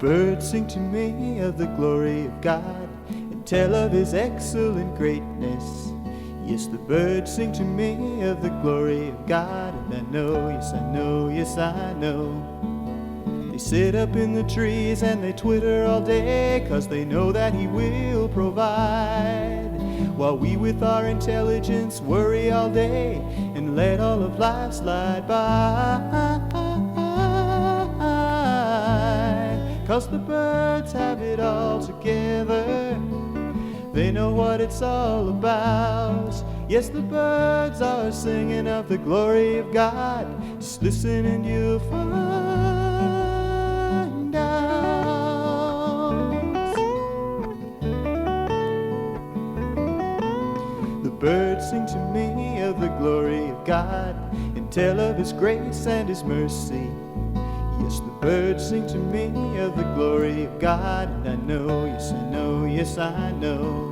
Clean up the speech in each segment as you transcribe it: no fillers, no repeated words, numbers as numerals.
birds sing to me of the glory of God and tell of his excellent greatness. Yes, the birds sing to me of the glory of God, and I know, yes I know, yes I know. They sit up in the trees and they twitter all day, 'cause they know that he will provide, while we with our intelligence worry all day and let all of life slide by. 'Cause the birds have it all together, they know what it's all about. Yes, the birds are singing of the glory of God. Just listen and you'll find out. The birds sing to me of the glory of God and tell of his grace and his mercy. Yes, the birds sing to me of the glory of God, and I know, yes I know, yes I know.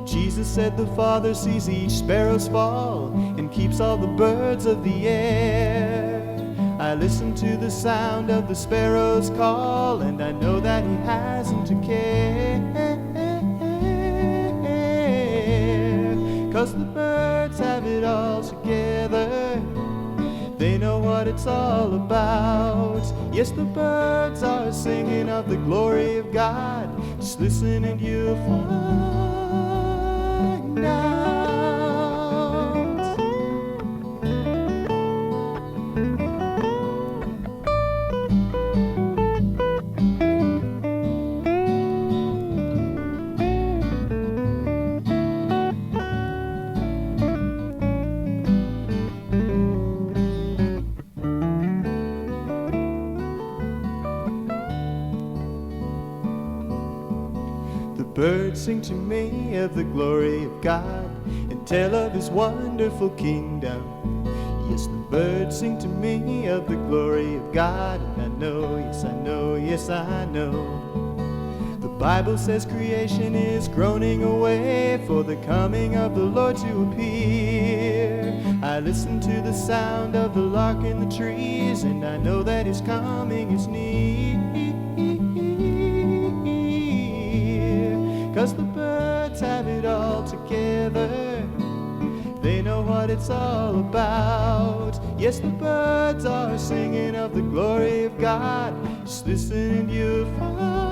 Jesus said the Father sees each sparrow's fall and keeps all the birds of the air. I listen to the sound of the sparrow's call, and I know that he hasn't a care. 'Cause the birds have it all together, they know what it's all about. Yes, the birds are singing of the glory of God. Just listen and you'll find out. The birds sing to me of the glory of God and tell of his wonderful kingdom. Yes, the birds sing to me of the glory of God, and I know, yes I know, yes I know. The Bible says creation is groaning away for the coming of the Lord to appear. I listen to the sound of the lark in the trees, and I know that his coming is near. 'Cause the birds have it all together, they know what it's all about. Yes, the birds are singing of the glory of God. Just listen and you'll find